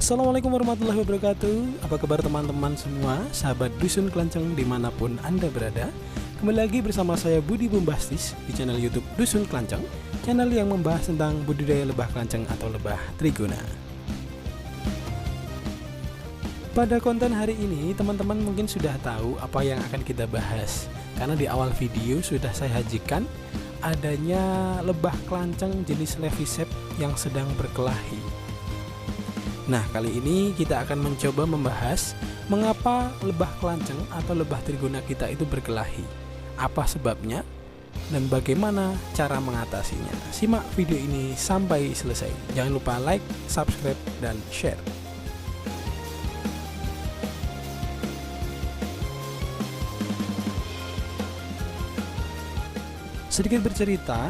Assalamualaikum warahmatullahi wabarakatuh. Apa kabar teman-teman semua, sahabat Dusun Kelanceng dimanapun Anda berada. Kembali lagi bersama saya Budi Bombastis di channel YouTube Dusun Kelanceng, channel yang membahas tentang budidaya lebah kelanceng atau lebah trigona. Pada konten hari ini teman-teman mungkin sudah tahu apa yang akan kita bahas, karena di awal video sudah saya hajikan adanya lebah kelanceng jenis Levisep yang sedang berkelahi. Nah, kali ini kita akan mencoba membahas mengapa lebah kelanceng atau lebah trigona kita itu berkelahi, apa sebabnya, dan bagaimana cara mengatasinya. Simak video ini sampai selesai. Jangan lupa like, subscribe, dan share. Sedikit bercerita,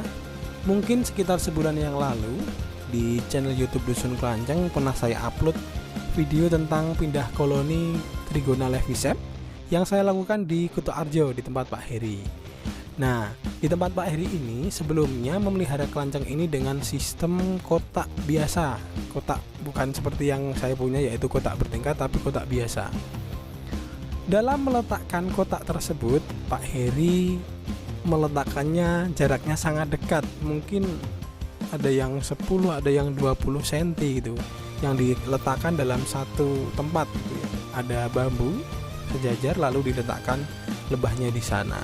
mungkin sekitar sebulan yang lalu di channel YouTube Dusun Kelanceng pernah saya upload video tentang pindah koloni Trigona Levisep yang saya lakukan di Kutoarjo di tempat Pak Heri. Nah, di tempat Pak Heri ini sebelumnya memelihara kelanceng ini dengan sistem kotak biasa. Kotak bukan seperti yang saya punya, yaitu kotak bertingkat, tapi kotak biasa. Dalam meletakkan kotak tersebut, Pak Heri meletakkannya jaraknya sangat dekat, mungkin ada yang 10, ada yang 20 cm gitu, yang diletakkan dalam satu tempat gitu ya. Ada bambu sejajar lalu diletakkan lebahnya di sana.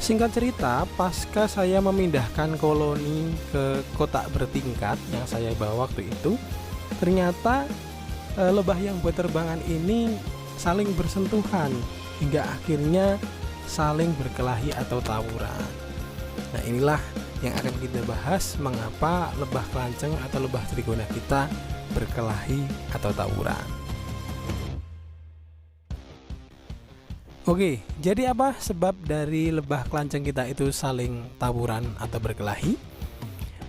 Singkat cerita, pasca saya memindahkan koloni ke kotak bertingkat yang saya bawa waktu itu, ternyata lebah yang berterbangan ini saling bersentuhan hingga akhirnya saling berkelahi atau tawuran. Nah, inilah yang akan kita bahas, mengapa lebah kelanceng atau lebah trigona kita berkelahi atau tawuran. Oke, jadi apa sebab dari lebah kelanceng kita itu saling tawuran atau berkelahi?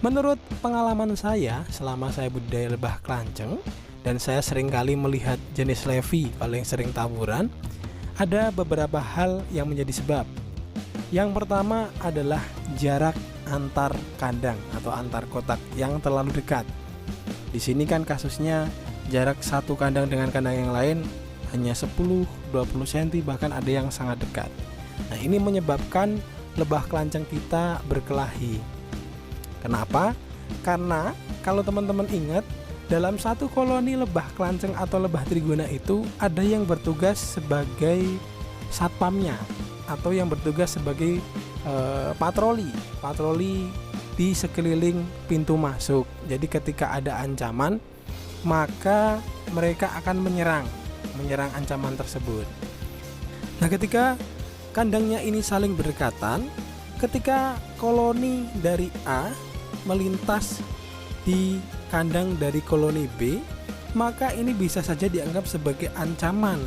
Menurut pengalaman saya selama saya budidaya lebah kelanceng, dan saya seringkali melihat jenis Levi paling sering tawuran, ada beberapa hal yang menjadi sebab. Yang pertama adalah jarak antar kandang atau antar kotak yang terlalu dekat. Di sini kan kasusnya jarak satu kandang dengan kandang yang lain hanya 10-20 cm, bahkan ada yang sangat dekat. Nah, ini menyebabkan lebah kelanceng kita berkelahi. Kenapa? Karena kalau teman-teman ingat, dalam satu koloni lebah kelanceng atau lebah trigona itu ada yang bertugas sebagai satpamnya atau yang bertugas sebagai patroli di sekeliling pintu masuk. Jadi ketika ada ancaman, maka mereka akan menyerang ancaman tersebut. Nah, ketika kandangnya ini saling berdekatan, ketika koloni dari A melintas di kandang dari koloni B, maka ini bisa saja dianggap sebagai ancaman.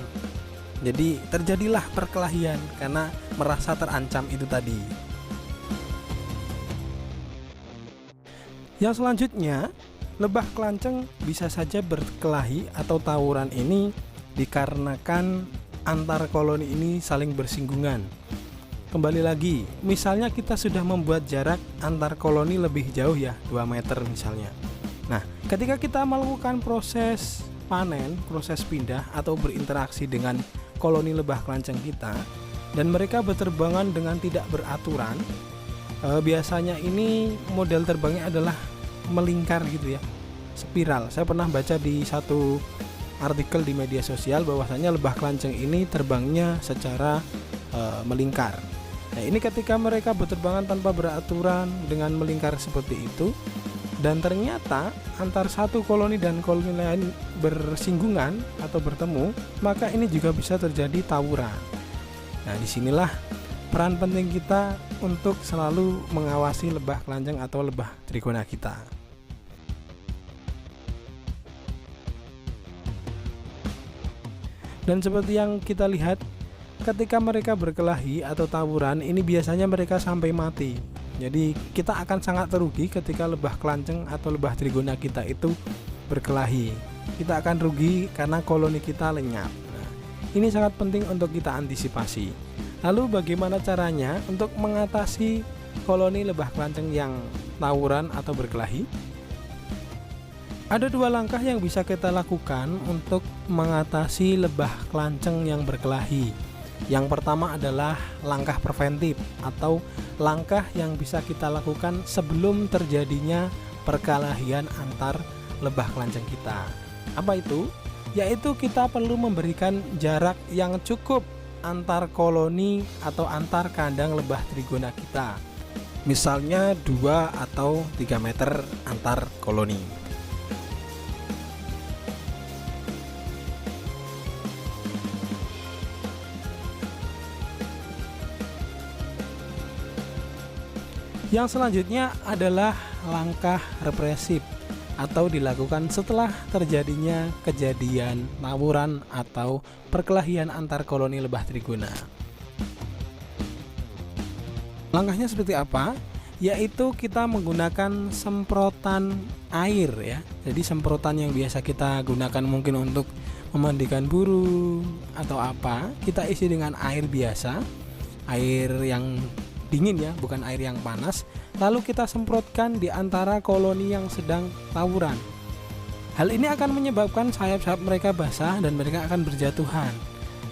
Jadi terjadilah perkelahian karena merasa terancam itu tadi. Yang selanjutnya, lebah kelanceng bisa saja berkelahi atau tawuran ini dikarenakan antar koloni ini saling bersinggungan. Kembali lagi, misalnya kita sudah membuat jarak antar koloni lebih jauh ya, 2 meter misalnya. Nah, ketika kita melakukan proses panen, proses pindah atau berinteraksi dengan koloni lebah kelanceng kita, dan mereka berterbangan dengan tidak beraturan, biasanya ini model terbangnya adalah melingkar gitu ya, spiral. Saya pernah baca di satu artikel di media sosial bahwasanya lebah kelanceng ini terbangnya secara melingkar. Nah, ini ketika mereka berterbangan tanpa beraturan dengan melingkar seperti itu, dan ternyata antar satu koloni dan koloni lain bersinggungan atau bertemu, maka ini juga bisa terjadi tawuran. Nah, disinilah peran penting kita untuk selalu mengawasi lebah kelanceng atau lebah trigona kita. Dan seperti yang kita lihat, ketika mereka berkelahi atau tawuran, ini biasanya mereka sampai mati. Jadi kita akan sangat rugi ketika lebah kelanceng atau lebah trigona kita itu berkelahi. Kita akan rugi karena koloni kita lenyap. Nah, ini sangat penting untuk kita antisipasi. Lalu bagaimana caranya untuk mengatasi koloni lebah kelanceng yang tawuran atau berkelahi? Ada dua langkah yang bisa kita lakukan untuk mengatasi lebah kelanceng yang berkelahi. Yang pertama adalah langkah preventif atau langkah yang bisa kita lakukan sebelum terjadinya perkelahian antar lebah kelanceng kita. Apa itu? Yaitu kita perlu memberikan jarak yang cukup antar koloni atau antar kandang lebah trigona kita. Misalnya 2 atau 3 meter antar koloni. Yang selanjutnya adalah langkah represif atau dilakukan setelah terjadinya kejadian tawuran atau perkelahian antar koloni lebah trigona. Langkahnya seperti apa? Yaitu kita menggunakan semprotan air ya. Jadi semprotan yang biasa kita gunakan mungkin untuk memandikan burung atau apa, kita isi dengan air biasa, air yang dingin ya, bukan air yang panas. Lalu kita semprotkan di antara koloni yang sedang tawuran. Hal ini akan menyebabkan sayap-sayap mereka basah dan mereka akan berjatuhan.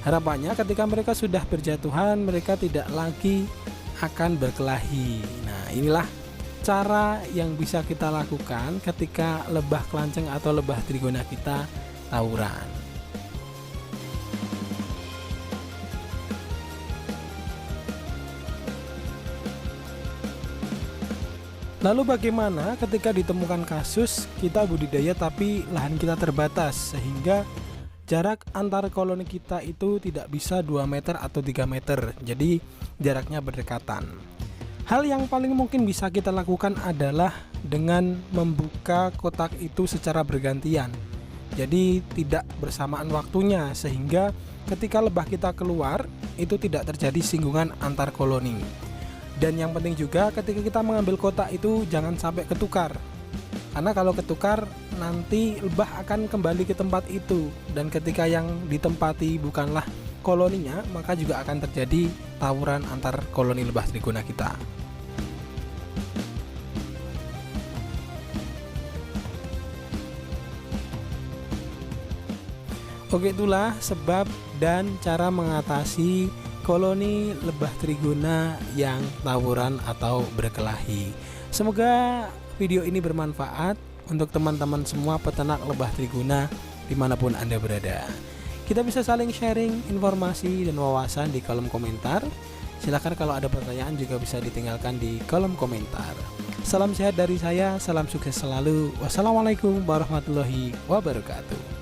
Harapannya ketika mereka sudah berjatuhan, mereka tidak lagi akan berkelahi. Nah, inilah cara yang bisa kita lakukan ketika lebah kelanceng atau lebah trigona kita tawuran. Lalu bagaimana ketika ditemukan kasus kita budidaya tapi lahan kita terbatas sehingga jarak antar koloni kita itu tidak bisa 2 meter atau 3 meter, jadi jaraknya berdekatan. Hal yang paling mungkin bisa kita lakukan adalah dengan membuka kotak itu secara bergantian, jadi tidak bersamaan waktunya sehingga ketika lebah kita keluar itu tidak terjadi singgungan antar koloni. Dan yang penting juga ketika kita mengambil kotak itu jangan sampai ketukar, karena kalau ketukar nanti lebah akan kembali ke tempat itu, dan ketika yang ditempati bukanlah koloninya maka juga akan terjadi tawuran antar koloni lebah trigona kita. Oke, itulah sebab dan cara mengatasi koloni lebah trigona yang tawuran atau berkelahi. Semoga video ini bermanfaat untuk teman-teman semua peternak lebah trigona dimanapun Anda berada. Kita bisa saling sharing informasi dan wawasan di kolom komentar. Silahkan kalau ada pertanyaan juga bisa ditinggalkan di kolom komentar. Salam sehat dari saya, salam sukses selalu. Wassalamualaikum warahmatullahi wabarakatuh.